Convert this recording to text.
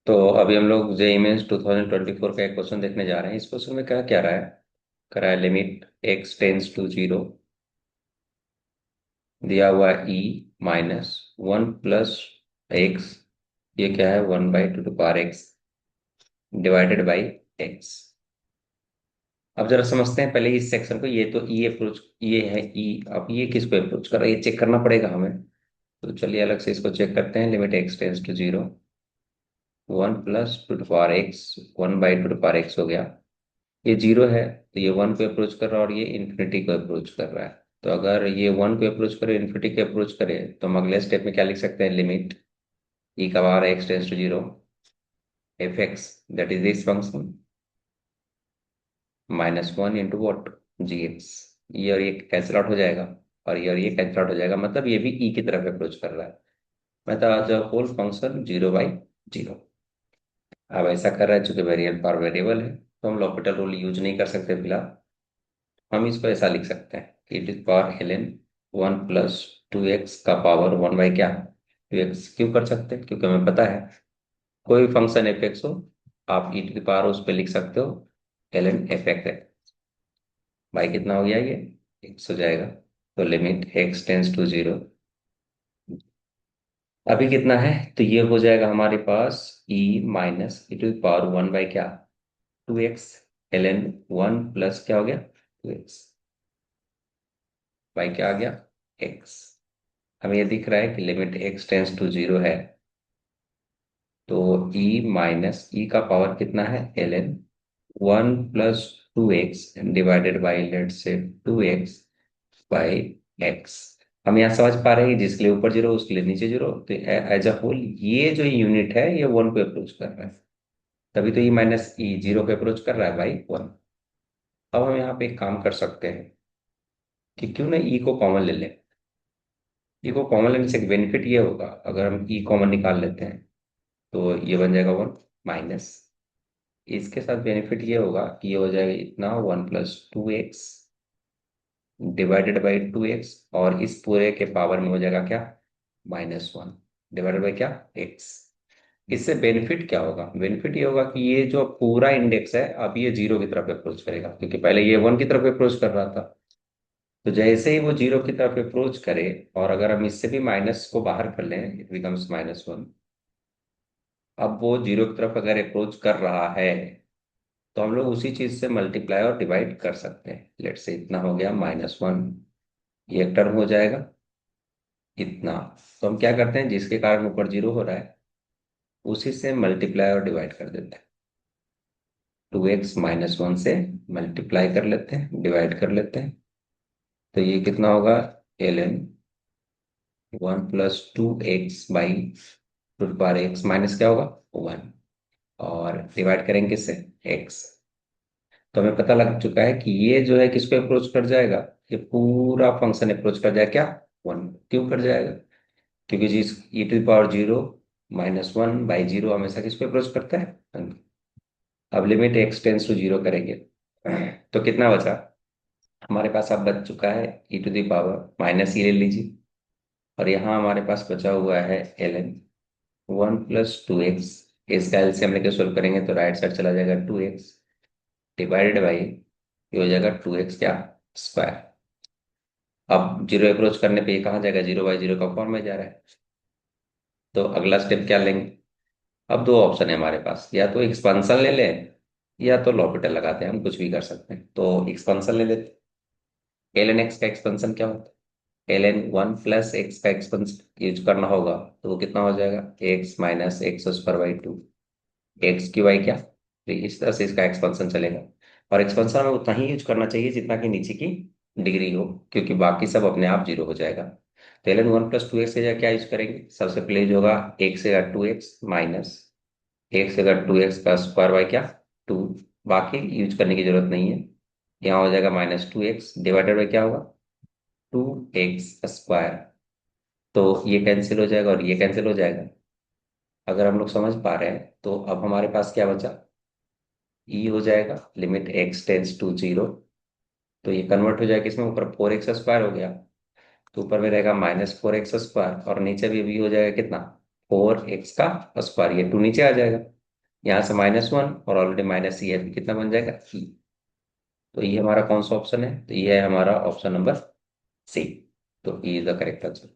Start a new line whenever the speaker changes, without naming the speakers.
तो अभी हम लोग जेईई मेंस 2024 का एक क्वेश्चन देखने जा रहे हैं। इस क्वेश्चन में क्या क्या रहा है, करा है limit x tends to zero, दिया हुआ e minus one plus x, ये क्या है 1/2 एक्स डिवाइडेड बाई एक्स। अब जरा समझते हैं पहले इस सेक्शन को। ये तो ई अप्रोच, ये है ई। अब ये किसको अप्रोच कर रहा है ये चेक करना पड़ेगा हमें। तो चलिए अलग से इसको चेक करते हैं। Limit x tends to zero, 1 + 2 x, 1/2 x हो गया। ये जीरो है तो ये वन को अप्रोच कर रहा है और ये इन्फिनिटी को अप्रोच कर रहा है। तो अगर ये वन को अप्रोच करे, इन्फिनिटी को अप्रोच करे, तो हम अगले स्टेप में क्या लिख सकते हैं? लिमिट ई का power x tends to zero f x, that is this function, -1 × what, g x. ये और ये कैंसिल आउट हो जाएगा और ये और ये कैंसिल आउट हो जाएगा, मतलब ये भी ई की तरफ अप्रोच कर रहा है। मतलब द होल फंक्शन 0/0। अब ऐसा कर रहा है चूंकि वेरिएबल पावर वेरिएबल है तो हम l'Hopital रूल यूज नहीं कर सकते फिलहाल। हम इसको ऐसा लिख सकते हैं कि e⁻ln 1 + 2x का पावर 1 बाई क्या 2x। क्यों कर सकते हैं? क्योंकि हमें पता है कोई फंक्शन एफ एक्स हो, आप e⁻ उस पर लिख सकते हो ln एफ एक्स है। बाई कितना हो गया ये x हो जाएगा। तो लिमिट x टेंस टू जीरो, अभी कितना है तो ये हो जाएगा हमारे पास e माइनस e⁻1 बाई क्या 2x ln 1 प्लस क्या हो गया 2x बाई क्या आ गया x। हमें ये दिख रहा है कि limit x tends to zero है, तो e माइनस ई का पावर कितना है ln 1 + 2x divided by late से 2x बाई x। हम यहाँ समझ पा रहे हैं कि जिसके लिए ऊपर जीरो उसके लिए नीचे जीरो, तो एज अ होल ये जो यूनिट है ये वन पे अप्रोच कर रहा है, तभी तो e माइनस ई जीरो पे अप्रोच कर रहा है बाई वन। अब हम यहाँ पे एक काम कर सकते हैं कि क्यों ना e को कॉमन ले लें। e को कॉमन लेने से एक बेनिफिट ये होगा, अगर हम e कॉमन निकाल लेते हैं तो ये बन जाएगा वन माइनस। इसके साथ बेनिफिट ये होगा कि ये हो जाएगा इतना 1 + 2x डिवाइडेड बाई 2x, और इस पूरे के पावर में हो जाएगा क्या -1 डिवाइडेड बाई क्या x। इससे बेनिफिट क्या होगा? बेनिफिट ये होगा कि ये जो पूरा इंडेक्स है अब ये जीरो की तरफ अप्रोच करेगा, क्योंकि पहले ये वन की तरफ अप्रोच कर रहा था। तो जैसे ही वो जीरो की तरफ अप्रोच करे, और अगर हम इससे भी माइनस को बाहर कर लें, इट बिकम्स -1। अब वो जीरो की तरफ अगर अप्रोच कर रहा है तो हम लोग उसी चीज से मल्टीप्लाई और डिवाइड कर सकते हैं। लेट से इतना हो गया -1, ये एक टर्म हो जाएगा इतना। तो हम क्या करते हैं, जिसके कारण ऊपर जीरो हो रहा है उसी से मल्टीप्लाई और डिवाइड कर देते हैं। 2x -1 से मल्टीप्लाई कर लेते हैं, डिवाइड कर लेते हैं, तो ये कितना होगा ln 1 + 2x by root bar x minus क्या होगा 1, और डिवाइड करेंगे किससे x। तो हमें पता लग चुका है कि ये जो है किसको अप्रोच कर जाएगा, ये पूरा फंक्शन अप्रोच कर जाएगा क्या वन। क्यों कर जाएगा? क्योंकि जिस e⁻0 -1 बाई जीरो हमेशा किसको अप्रोच करता है 1। अब limit x tends to zero करेंगे तो कितना बचा हमारे पास? अब बच चुका है e⁻, माइनस ही ले लीजिए, और यहाँ हमारे पास बचा हुआ है ln 1 + 2x। इसका एलसीएम लेके सोल्व करेंगे तो राइट साइड चला जाएगा 2x डिवाइडेड बाई ये हो जाएगा 2x क्या स्क्वायर। अब जीरो अप्रोच करने पे ये कहाँ जाएगा? 0/0 का फॉर्म में जा रहा है। तो अगला स्टेप क्या लेंगे? अब दो ऑप्शन है हमारे पास, या तो एक्सपांशन ले लें या तो l'Hopital लगाते हैं। हम कुछ भी कर सकते हैं, तो एक्सपांशन ले लेते हैं। ln x का एक्सपेंशन क्या होता है? ln 1 + x का एक्सपेंशन यूज करना होगा, तो वो कितना हो जाएगा x minus x² by 2 x की वाई क्या। तो इस तरह से इसका एक्सपेंशन चलेगा, और एक्सपेंशन हमें उतना ही यूज करना चाहिए जितना कि नीचे की डिग्री हो, क्योंकि बाकी सब अपने आप जीरो हो जाएगा। तो ln 1 + 2x की जगह क्या यूज करेंगे? सबसे पहले जो होगा x से 2x माइनस x से 2x का स्क्वायर बाई क्या 2। बाकी यूज करने की जरूरत नहीं है। यहाँ हो जाएगा -2x डिवाइडेड बाई क्या होगा 2x²। तो ये कैंसिल हो जाएगा और ये कैंसिल हो जाएगा। अगर हम लोग समझ पा रहे हैं तो अब हमारे पास क्या बचा? ई हो जाएगा limit x tends to zero, तो ये कन्वर्ट हो जाएगा इसमें, ऊपर 4x² हो गया तो ऊपर में रहेगा -4x² और नीचे भी हो जाएगा कितना 4x का स्क्वायर, ये 2 नीचे आ जाएगा, यहाँ से -1 और ऑलरेडी माइनस ई है तो कितना बन जाएगा ई। तो ये हमारा कौन सा ऑप्शन है, तो ये है हमारा ऑप्शन नंबर सी। तो E is the correct answer.